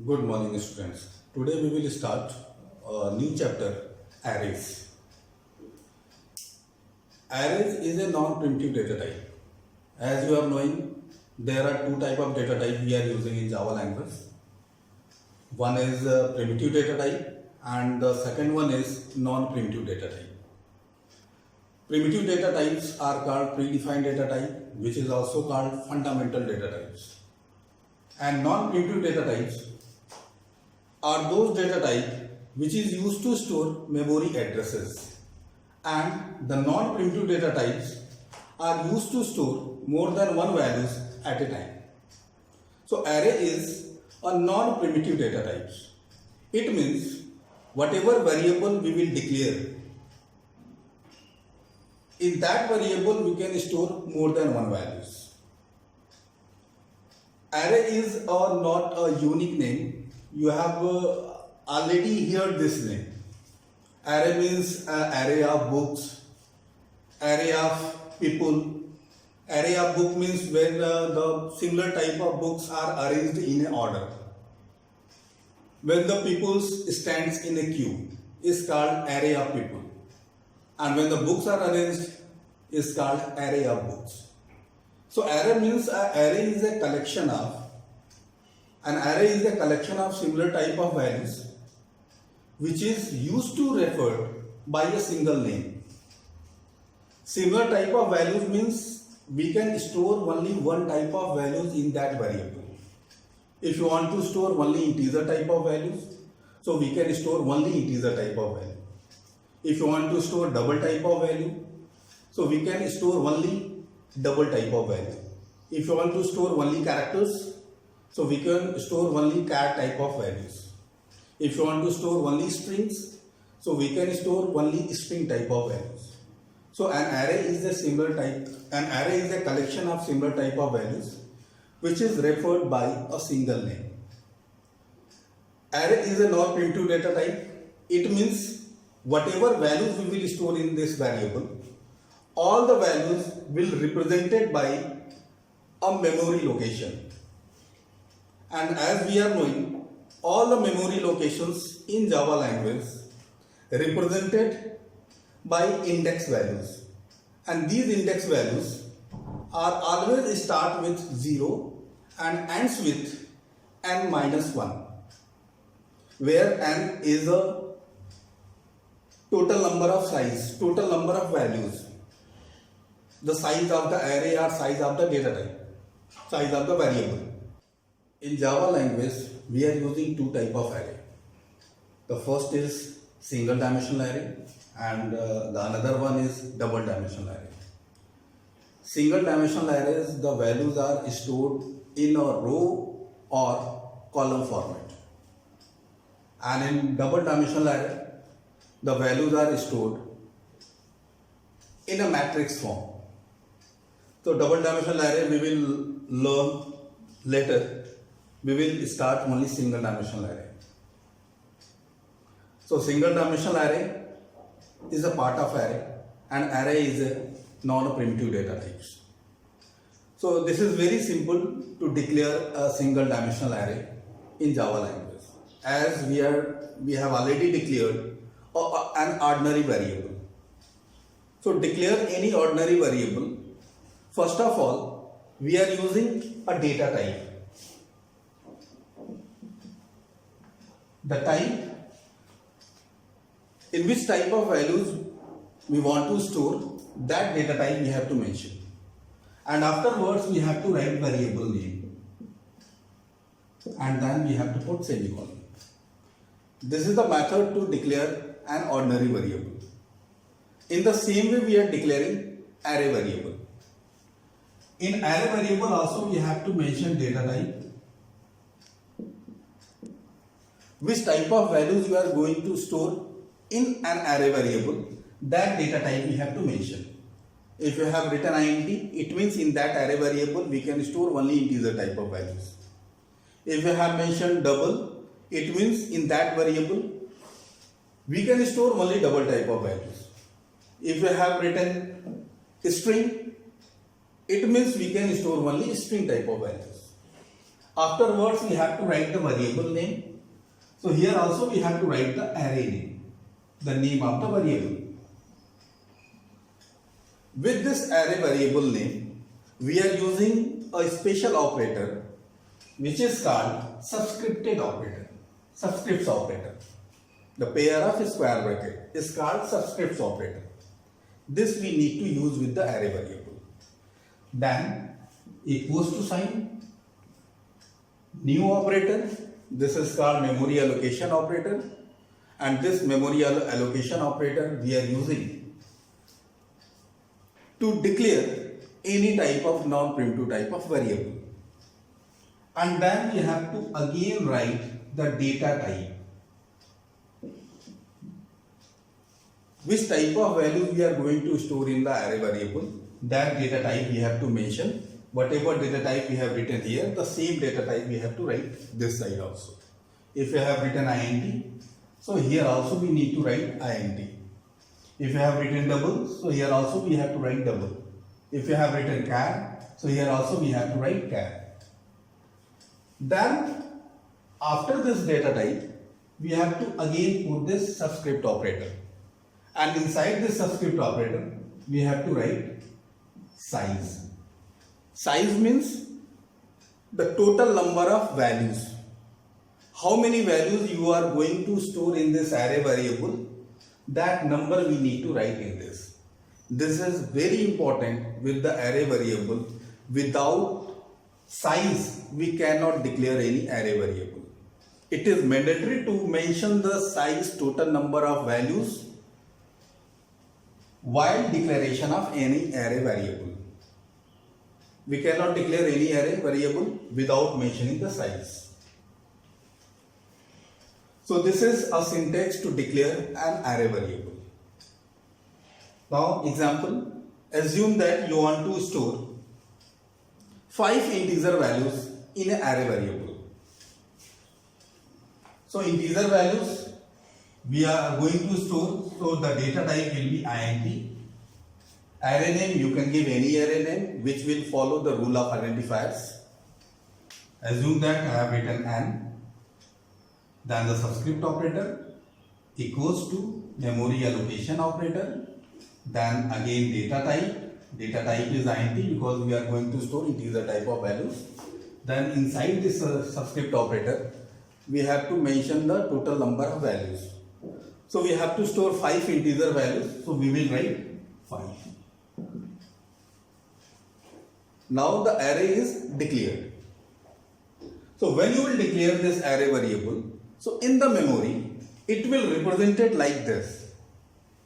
Good morning, students. Today we will start a new chapter, arrays. Arrays is a non-primitive data type. As you are knowing, there are two type of data type we are using in Java language. One is primitive data type and the second one is non-primitive data type. Primitive data types are called predefined data type, which is also called fundamental data types. And non-primitive data types are those data type which is used to store memory addresses, and the non-primitive data types are used to store more than one values at a time. So array is a non-primitive data types. It means whatever variable we will declare, in that variable we can store more than one values. Array is not a unique name. You have already heard this name. Array means array of books, array of people. Array of book means when the similar type of books are arranged in an order. When the people stands in a queue is called array of people, and when the books are arranged is called array of books. So array means array is a collection of similar type of values which is used to refer by a single name. Similar type of values means we can store only one type of values in that variable. If you want to store only integer type of values, so we can store only integer type of value. If you want to store double type of value, so we can store only double type of value. If you want to store only characters, so we can store only char type of values. If you want to store only strings, so we can store only string type of values. So an array is a collection of similar type of values which is referred by a single name. Array is a non-primitive data type. It means whatever values we will store in this variable, all the values will be represented by a memory location. And as we are knowing, all the memory locations in Java language represented by index values, and these index values are always start with 0 and ends with n minus 1, where n is a total number of values, the size of the array or size of the data type, size of the variable. In Java language, we are using two type of array. The first is single dimensional array and the another one is double dimensional array. Single dimensional arrays, the values are stored in a row or column format. And in double dimensional array, the values are stored in a matrix form. So double dimensional array we will learn later. We will start only single dimensional array. So single dimensional array is a part of array, and array is a non-primitive data types. So this is very simple to declare a single dimensional array in Java language, as we have already declared an ordinary variable. So declare any ordinary variable. First of all, we are using a data type. The type, in which type of values we want to store, that data type we have to mention. And afterwards we have to write variable name. And then we have to put semicolon. This is the method to declare an ordinary variable. In the same way we are declaring array variable. In array variable also we have to mention data type, which type of values you are going to store in an array variable, that data type we have to mention. If you have written int, it means in that array variable we can store only integer type of values. If you have mentioned double, it means in that variable we can store only double type of values. If you have written string, it means we can store only string type of values. Afterwards, we have to write the variable name. So here also we have to write the array name, the name of the variable. With this array variable name, we are using a special operator which is called subscripted operator, subscripts operator. The pair of square bracket is called subscripts operator. This we need to use with the array variable. Then equals to sign, new operator, this is called memory allocation operator, and this memory allocation operator we are using to declare any type of non-primitive type of variable. And then we have to again write the data type. Which type of value we are going to store in the array variable, that data type we have to mention. Whatever data type we have written here, the same data type we have to write this side also. If you have written int, so here also we need to write int. If you have written double, so here also we have to write double. If you have written char, so here also we have to write char. Then after this data type, we have to again put this subscript operator. And inside this subscript operator, we have to write size. Size means the total number of values. How many values you are going to store in this array variable, that number we need to write in this. This is very important with the array variable. Without size, we cannot declare any array variable. It is mandatory to mention the size total number of values while declaration of any array variable. We cannot declare any array variable without mentioning the size. So this is a syntax to declare an array variable. Now example, assume that you want to store 5 integer values in an array variable. So integer values we are going to store, so the data type will be int. Array name, you can give any array name which will follow the rule of identifiers. Assume that I have written n, then the subscript operator equals to memory allocation operator, then again data type is int because we are going to store integer type of values. Then inside this subscript operator, we have to mention the total number of values. So we have to store 5 integer values, so we will write 5. Now the array is declared. So when you will declare this array variable, so in the memory, it will represent it like this.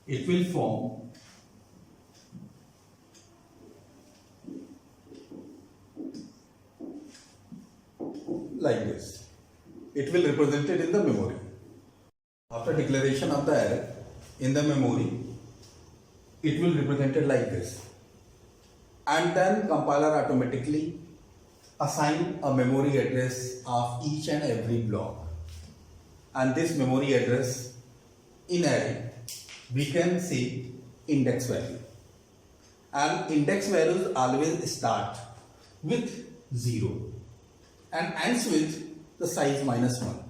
It will form like this. It will represent it in the memory. After declaration of the array in the memory, it will represent it like this. And then compiler automatically assign a memory address of each and every block. And this memory address in array, we can say index value. And index values always start with 0 and ends with the size -1.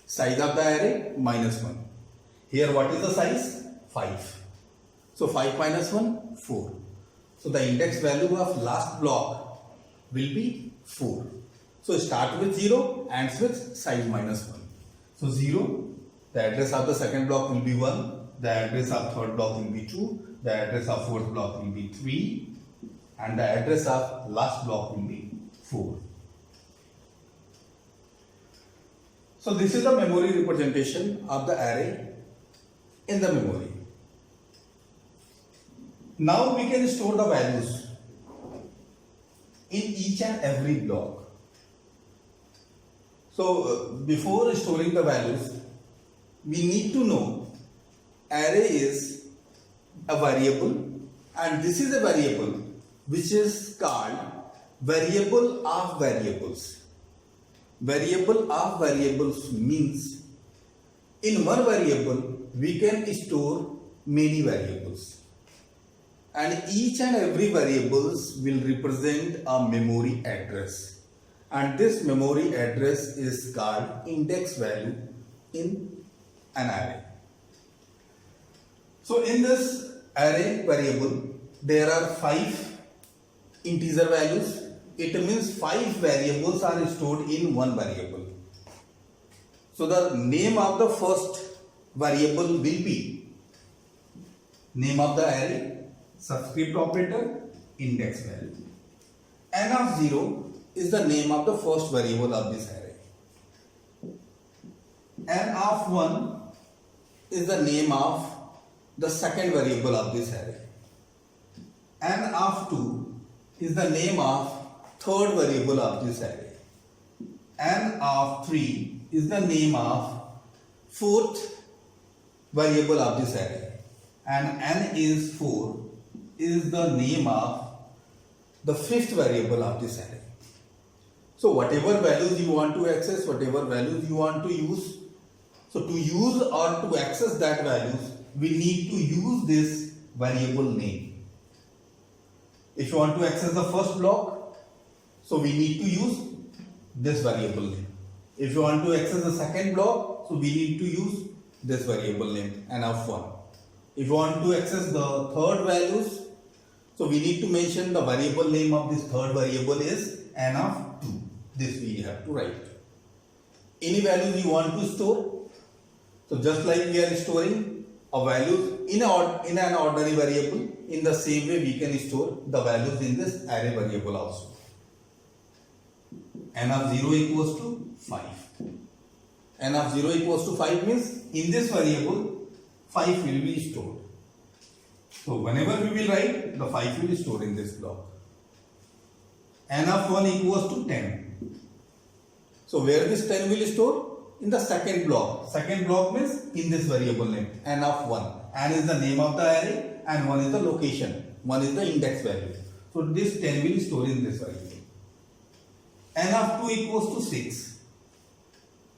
Size of the array -1. Here what is the size? 5. So 5 minus 1, 4. So the index value of last block will be 4. So start with 0, ends with size -1. So 0, the address of the second block will be 1, the address of third block will be 2, the address of fourth block will be 3, and the address of last block will be 4. So this is the memory representation of the array in the memory. Now we can store the values in each and every block. So before storing the values, we need to know array is a variable, and this is a variable which is called variable of variables. Variable of variables means in one variable we can store many variables, and each and every variables will represent a memory address. and this memory address is called index value in an array. So in this array variable, there are 5 integer values. It means 5 variables are stored in one variable. So the name of the first variable will be name of the array, subscript operator, index value. N of 0 is the name of the first variable of this array. N of 1 is the name of the second variable of this array. N of 2 is the name of third variable of this array. N of 3 is the name of fourth variable of this array. And N is 4 is the name of the fifth variable of this array. So whatever values you want to access, whatever values you want to use, so to use or to access that values, we need to use this variable name. If you want to access the first block, so we need to use this variable name. If you want to access the second block, so we need to use this variable name, N of 1. If you want to access the third values, so we need to mention the variable name of this third variable is N of 2. This we have to write. Any values you want to store, so just like we are storing a value in an ordinary variable, in the same way we can store the values in this array variable also. N of 0 equals to 5. N of 0 equals to 5 means in this variable 5 will be stored. So whenever we will write, the 5 will be stored in this block. N of 1 equals to 10. So where this 10 will store? In the second block. Second block means in this variable name, N of 1. N is the name of the array and 1 is the location. 1 is the index value. So this 10 will store in this variable. N of 2 equals to 6.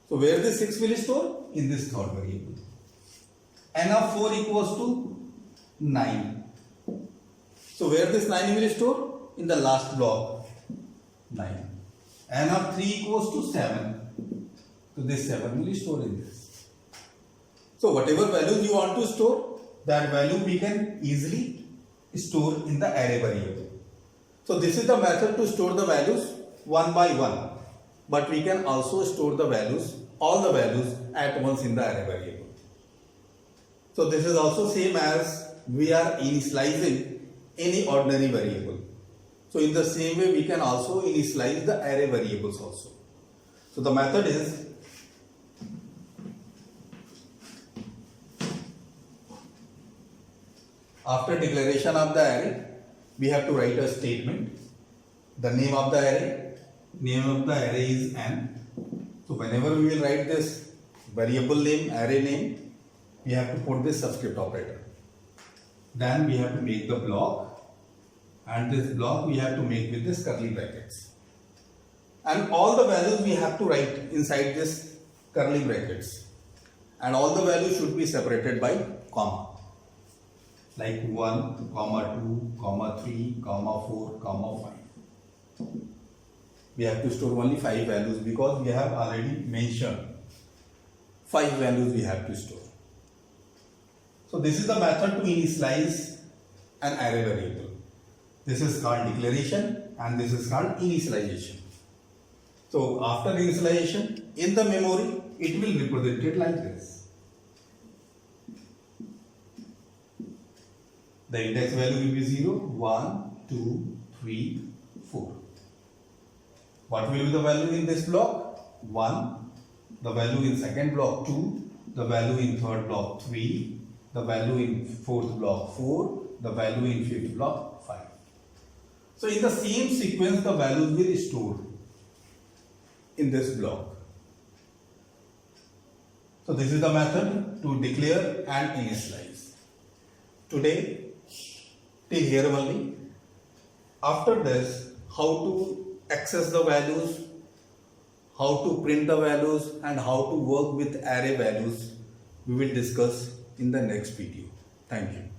So where this 6 will store? In this third variable. N of 4 equals to 9. So where this 9 will store? In the last block, 9. N of 3 equals to 7. So this 7 will be stored in this. So whatever values you want to store, that value we can easily store in the array variable. So this is the method to store the values one by one. But we can also store the values, all the values at once in the array variable. So this is also same as we are initializing any ordinary variable. So in the same way we can also initialize the array variables also. So the method is after declaration of the array, we have to write a statement. The name of the array is N. So whenever we will write this variable name, array name, we have to put this subscript operator. Then we have to make the block, and this block we have to make with this curly brackets. And all the values we have to write inside this curly brackets. And all the values should be separated by comma. Like 1, comma 2, comma 3, comma 4, comma 5. We have to store only 5 values because we have already mentioned 5 values we have to store. So this is the method to initialize an array variable. This is called declaration and this is called initialization. So after initialization, in the memory, it will represent it like this. The index value will be 0, 1, 2, 3, 4. What will be the value in this block? 1. The value in second block 2. The value in third block 3. The value in fourth block 4. The value in fifth block 5. So in the same sequence the values will be stored in this block. So this is the method to declare and initialize. Today, till here only. After this, how to access the values, how to print the values and how to work with array values, we will discuss in the next video. Thank you.